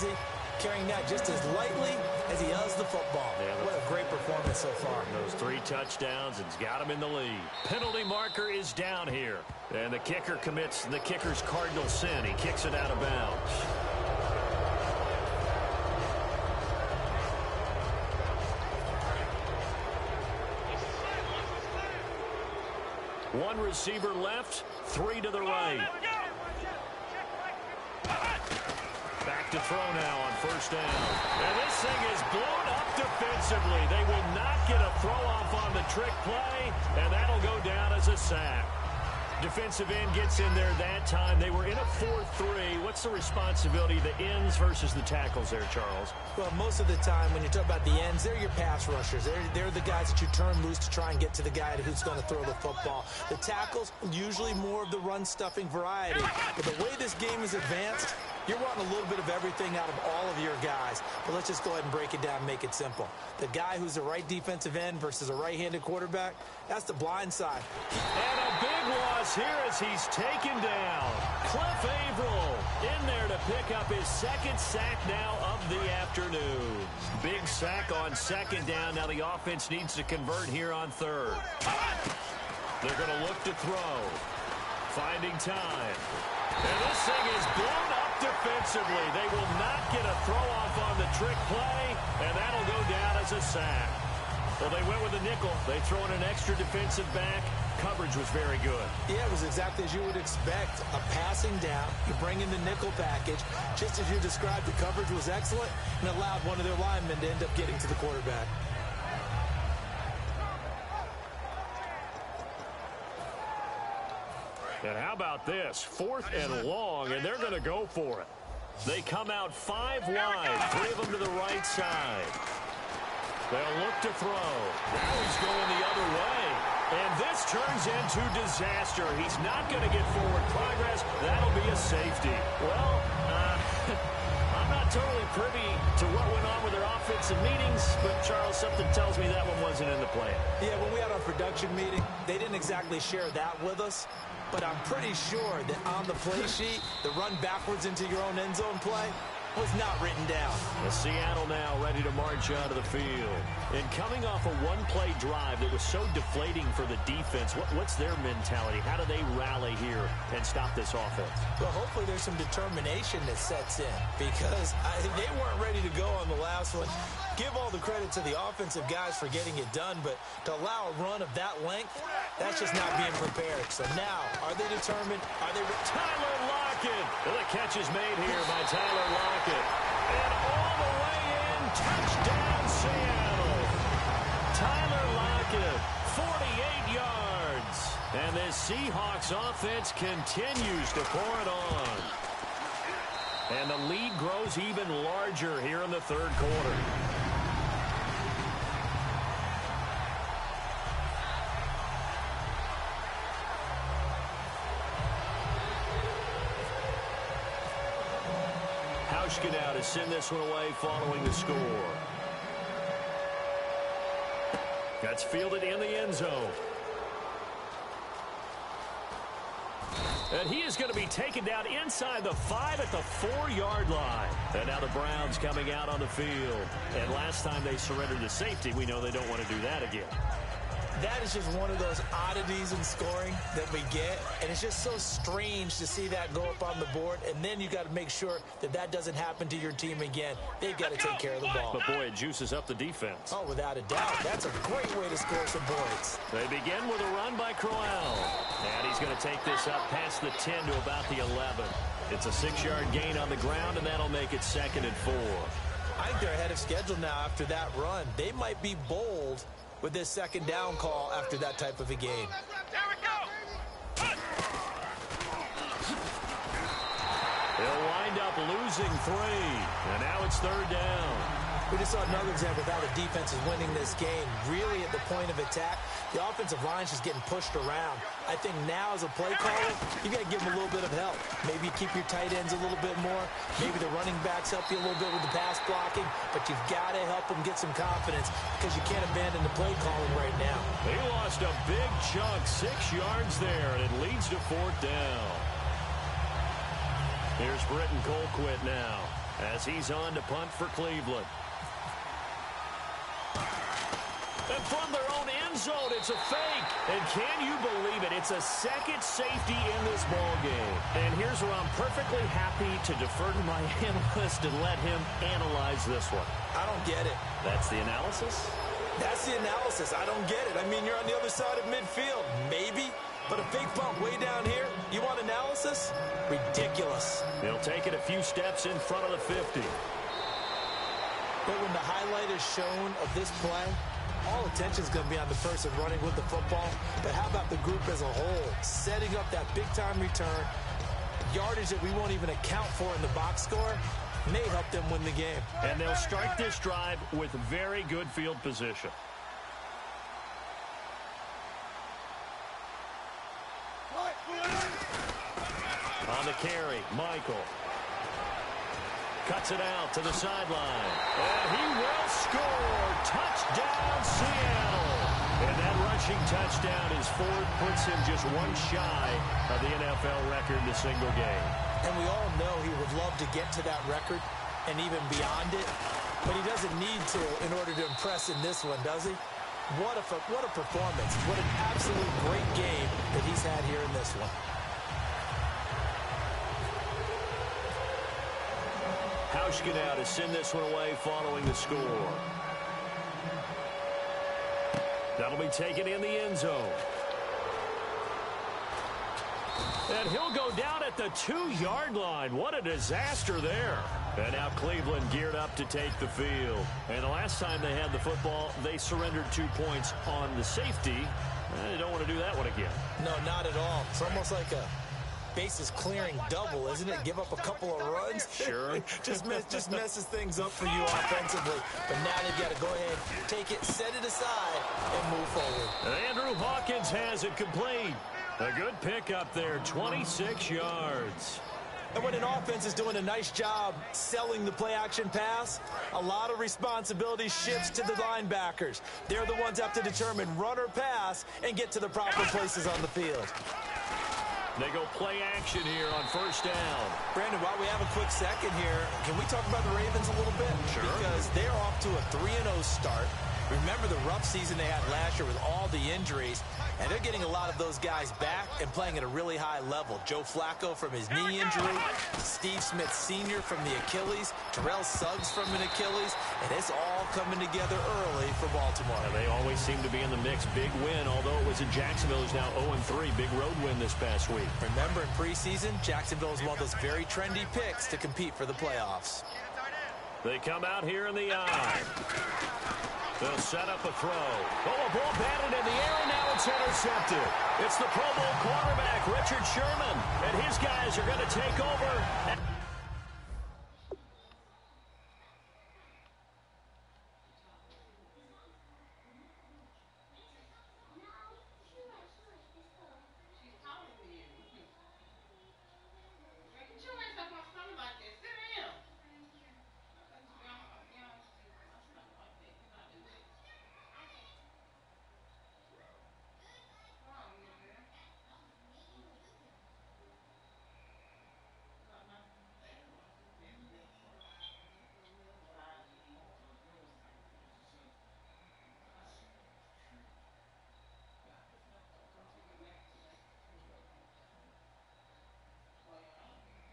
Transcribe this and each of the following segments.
he? Carrying that just as lightly as he does the football. Yeah, what a great performance so far. Those 3 touchdowns and he's got him in the lead. Penalty marker is down here. And the kicker commits the kicker's cardinal sin. He kicks it out of bounds. One receiver left, 3 to the right. Back to throw now on first down. And this thing is blown up defensively. They will not get a throw off on the trick play, and that'll go down as a sack. Defensive end gets in there that time. They were in a 4-3. What's the responsibility of the ends versus the tackles there, Charles? Well, most of the time when you talk about the ends, they're your pass rushers. They're the guys that you turn loose to try and get to the guy who's going to throw the football. The tackles, usually more of the run-stuffing variety. But the way this game is advanced, you're wanting a little bit of everything out of all of your guys. But let's just go ahead and break it down and make it simple. The guy who's the right defensive end versus a right-handed quarterback, that's the blind side. And a big loss here as he's taken down. Cliff Averill in there to pick up his second sack now of the afternoon. Big sack on second down. Now the offense needs to convert here on third. They're going to look to throw. Finding time. And this thing is blown up defensively. They will not get a throw-off on the trick play, and that'll go down as a sack. Well, they went with a nickel. They throw in an extra defensive back. Coverage was very good. Yeah, it was exactly as you would expect. A passing down. You bring in the nickel package. Just as you described, the coverage was excellent and allowed one of their linemen to end up getting to the quarterback. And how about this? 4th and long, and they're going to go for it. They come out 5 wide, 3 of them to the right side. They'll look to throw. Now he's going the other way. And this turns into disaster. He's not going to get forward progress. That'll be a safety. Well, I'm not totally privy to what went on with their offensive meetings, but, Charles, something tells me that one wasn't in the plan. Yeah, when we had our production meeting, they didn't exactly share that with us. But I'm pretty sure that on the play sheet, the run backwards into your own end zone play was not written down. Seattle now ready to march out of the field. And coming off a one-play drive that was so deflating for the defense, what's their mentality? How do they rally here and stop this offense? Well, hopefully there's some determination that sets in because they weren't ready to go on the last one. Give all the credit to the offensive guys for getting it done, but to allow a run of that length, that's just not being prepared. So now, are they determined? Are they... Tyler Lockett! Well, the catch is made here by Tyler Lockett. And all the way in, touchdown Seattle. Tyler Lockett, 48 yards. And this Seahawks offense continues to pour it on. And the lead grows even larger here in the third quarter. Now to send this one away following the score. That's fielded in the end zone. And he is going to be taken down inside the 5 at the 4-yard line. And now the Browns coming out on the field. And last time they surrendered the safety, we know they don't want to do that again. That is just one of those oddities in scoring that we get. And it's just so strange to see that go up on the board. And then you got to make sure that that doesn't happen to your team again. They've got to take care of the ball. But, boy, it juices up the defense. Oh, without a doubt. That's a great way to score some points. They begin with a run by Crowell. And he's going to take this up past the 10 to about the 11. It's a 6-yard gain on the ground, and that'll make it 2nd and 4. I think they're ahead of schedule now after that run. They might be bold with this second down call after that type of a game. There we go. They'll wind up losing 3. And now it's 3rd down. We just saw another example of how the defense is winning this game. Really at the point of attack, the offensive line's just getting pushed around. I think now as a play caller, you got to give them a little bit of help. Maybe you keep your tight ends a little bit more. Maybe the running backs help you a little bit with the pass blocking. But you've got to help them get some confidence because you can't abandon the play calling right now. They lost a big chunk, 6 yards there, and it leads to 4th down. Here's Britton Colquitt now. as he's on to punt for Cleveland. And from their own end zone, it's a fake. And can you believe it? It's a second safety in this ball game. And here's where I'm perfectly happy to defer to my analyst and let him analyze this one. I don't get it. That's the analysis? That's the analysis. I don't get it. I mean, you're on the other side of midfield. Maybe. But a fake pump way down here, you want analysis? Ridiculous. He'll take it a few steps in front of the 50. But when the highlight is shown of this play, all attention is going to be on the person running with the football. But how about the group as a whole? Setting up that big-time return, yardage that we won't even account for in the box score, may help them win the game. And they'll start this drive with very good field position. On the carry, Michael. Cuts it out to the sideline. And he will score. Touchdown, Seattle. And that rushing touchdown is fourth, puts him just one shy of the NFL record in a single game. And we all know he would love to get to that record and even beyond it. But he doesn't need to in order to impress in this one, does he? What a performance. What an absolute great game that he's had here in this one. Hauschka now to send this one away following the score. That'll be taken in the end zone. And he'll go down at the 2-yard line. What a disaster there. And now Cleveland geared up to take the field. And the last time they had the football, they surrendered 2 points on the safety. They don't want to do that one again. No, not at all. It's almost like a bases clearing double, isn't it? Give up a couple of runs. Sure. just messes things up for you offensively. But now they've got to go ahead, take it, set it aside, and move forward. And Andrew Hawkins has it complete. A good pickup there, 26 yards. And when an offense is doing a nice job selling the play-action pass, a lot of responsibility shifts to the linebackers. They're the ones that have to determine run or pass and get to the proper places on the field. They go play action here on first down. Brandon, while we have a quick second here, can we talk about the Ravens a little bit? Sure. Because they're off to a 3-0 start. Remember the rough season they had last year with all the injuries, and they're getting a lot of those guys back and playing at a really high level. Joe Flacco from his knee injury, Steve Smith Sr. from the Achilles, Terrell Suggs from an Achilles, and it's all coming together early for Baltimore. And they always seem to be in the mix. Big win, although it was in Jacksonville, who's now 0-3. Big road win this past week. Remember in preseason, Jacksonville is one of those very trendy picks to compete for the playoffs. They come out here in the eye. They'll set up a throw. Oh, a ball batted in the air, and now it's intercepted. It's the Pro Bowl quarterback, Richard Sherman, and his guys are going to take over.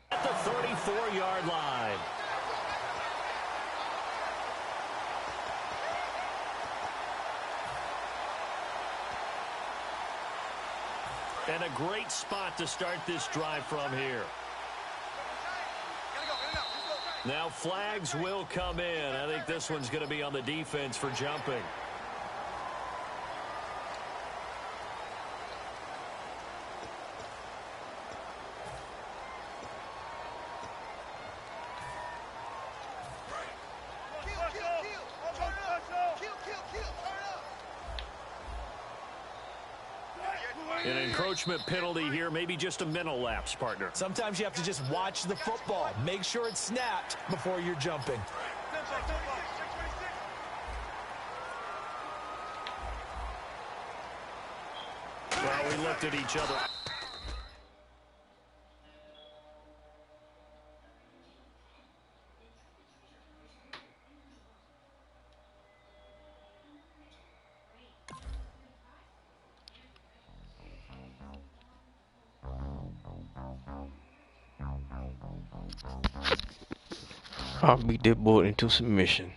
At the 34-yard line. And a great spot to start this drive from here. Now flags will come in. I think this one's going to be on the defense for jumping. An encroachment penalty here, maybe just a mental lapse, partner. Sometimes you have to just watch the football. Make sure it's snapped before you're jumping. Well, we looked at each other. I'll beat that boy into submission.